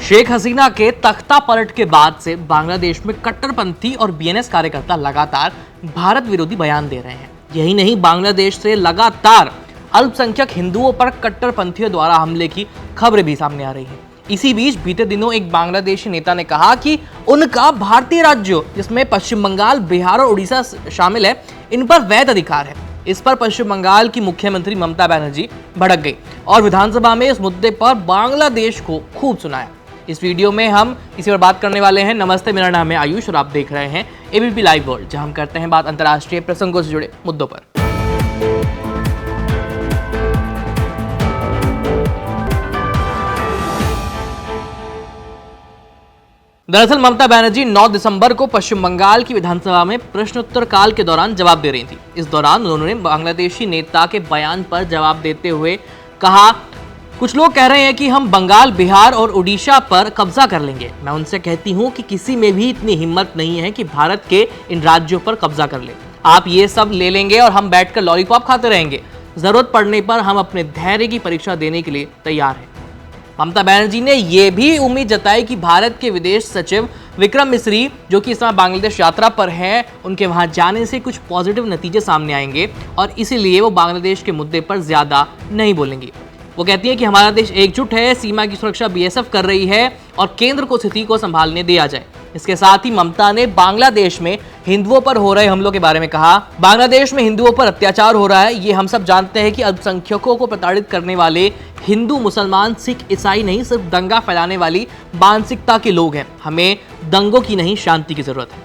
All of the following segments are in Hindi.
शेख हसीना के तख्ता पलट के बाद से बांग्लादेश में कट्टरपंथी और बीएनएस कार्यकर्ता लगातार भारत विरोधी बयान दे रहे हैं। यही नहीं, बांग्लादेश से लगातार अल्पसंख्यक हिंदुओं पर कट्टरपंथियों द्वारा हमले की खबरें भी सामने आ रही हैं। इसी बीच बीते दिनों एक बांग्लादेशी नेता ने कहा कि उनका भारतीय राज्यों जिसमें पश्चिम बंगाल, बिहार और उड़ीसा शामिल है, इन पर वैध अधिकार है। इस पर पश्चिम बंगाल की मुख्यमंत्री ममता बनर्जी भड़क गई और विधानसभा में इस मुद्दे पर बांग्लादेश को खूब सुनाया। इस वीडियो में हम इसी पर बात करने वाले हैं। नमस्ते, मेरा नाम है आयुष और आप देख रहे हैं एबीपी लाइव वर्ल्ड, जहां हम करते हैं बात अंतर्राष्ट्रीय प्रसंगों से जुड़े मुद्दों पर। दरअसल ममता बनर्जी 9 दिसंबर को पश्चिम बंगाल की विधानसभा में प्रश्नोत्तर काल के दौरान जवाब दे रही थी। इस दौरान उन्होंने बांग्लादेशी नेता के बयान पर जवाब देते हुए कहा, कुछ लोग कह रहे हैं कि हम बंगाल, बिहार और उड़ीसा पर कब्जा कर लेंगे। मैं उनसे कहती हूं कि किसी में भी इतनी हिम्मत नहीं है कि भारत के इन राज्यों पर कब्जा कर ले। आप ये सब ले लेंगे और हम बैठकर लॉलीपॉप खाते रहेंगे। जरूरत पड़ने पर हम अपने धैर्य की परीक्षा देने के लिए तैयार हैं। ममता बनर्जी ने यह भी उम्मीद जताई कि भारत के विदेश सचिव विक्रम मिस्री, जो कि इस समय बांग्लादेश यात्रा पर हैं, उनके वहां जाने से कुछ पॉजिटिव नतीजे सामने आएंगे और इसीलिए वो बांग्लादेश के मुद्दे पर ज्यादा नहीं बोलेंगी। वो कहती हैं कि हमारा देश एकजुट है, सीमा की सुरक्षा बीएसएफ कर रही है और केंद्र को स्थिति को संभालने दिया जाए। इसके साथ ही ममता ने बांग्लादेश में हिंदुओं पर हो रहे हमलों के बारे में कहा। बांग्लादेश में हिंदुओं पर अत्याचार हो रहा है। ये हम सब जानते हैं कि अल्पसंख्यकों को प्रताड़ित करने वाले हिंदू, मुसलमान, सिख, ईसाई नहीं, सिर्फ दंगा फैलाने वाली मानसिकता के लोग हैं। हमें दंगों की नहीं, शांति की जरूरत है।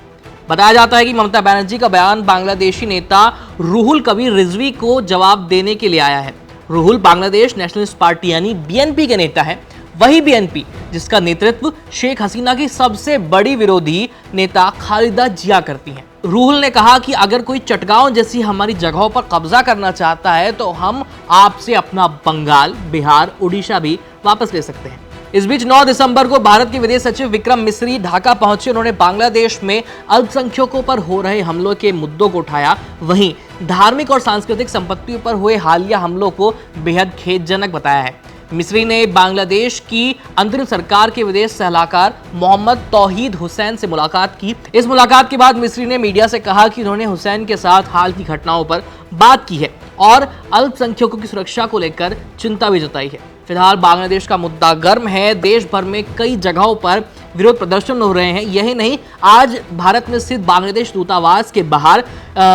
बताया जाता है कि ममता बनर्जी का बयान बांग्लादेशी नेता रूहुल कबीर रिजवी को जवाब देने के लिए आया है। रूहुल बांग्लादेश नेशनलिस्ट पार्टी यानी बीएनपी के नेता है। वही बीएनपी जिसका नेतृत्व शेख हसीना की सबसे बड़ी विरोधी नेता खालिदा जिया करती हैं। रूहुल ने कहा कि अगर कोई चटगांव जैसी हमारी जगहों पर कब्जा करना चाहता है तो हम आपसे अपना बंगाल, बिहार, उड़ीसा भी वापस ले सकते हैं। इस बीच 9 दिसंबर को भारत के विदेश सचिव विक्रम मिस्री ढाका पहुंचे। उन्होंने बांग्लादेश में अल्पसंख्यकों पर हो रहे हमलों के मुद्दों को उठाया। वहीं धार्मिक और सांस्कृतिक संपत्तियों पर हुए हालिया हमलों को बेहद खेदजनक बताया है। मिस्री ने बांग्लादेश की अंतरिम सरकार के विदेश सलाहकार मोहम्मद तौहीद हुसैन से मुलाकात की। इस मुलाकात के बाद मिस्री ने मीडिया से कहा कि उन्होंने हुसैन के साथ हाल की घटनाओं पर बात की है और अल्पसंख्यकों की सुरक्षा को लेकर चिंता भी जताई है। फिलहाल बांग्लादेश का मुद्दा गर्म है। देश भर में कई जगहों पर विरोध प्रदर्शन हो रहे हैं। यही नहीं, आज भारत में स्थित बांग्लादेश दूतावास के बाहर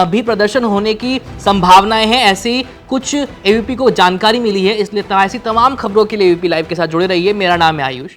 भी प्रदर्शन होने की संभावनाएं हैं। ऐसी कुछ एबीपी को जानकारी मिली है। इसलिए ऐसी तमाम खबरों के लिए एबीपी लाइव के साथ जुड़े रहिए। मेरा नाम है आयुष।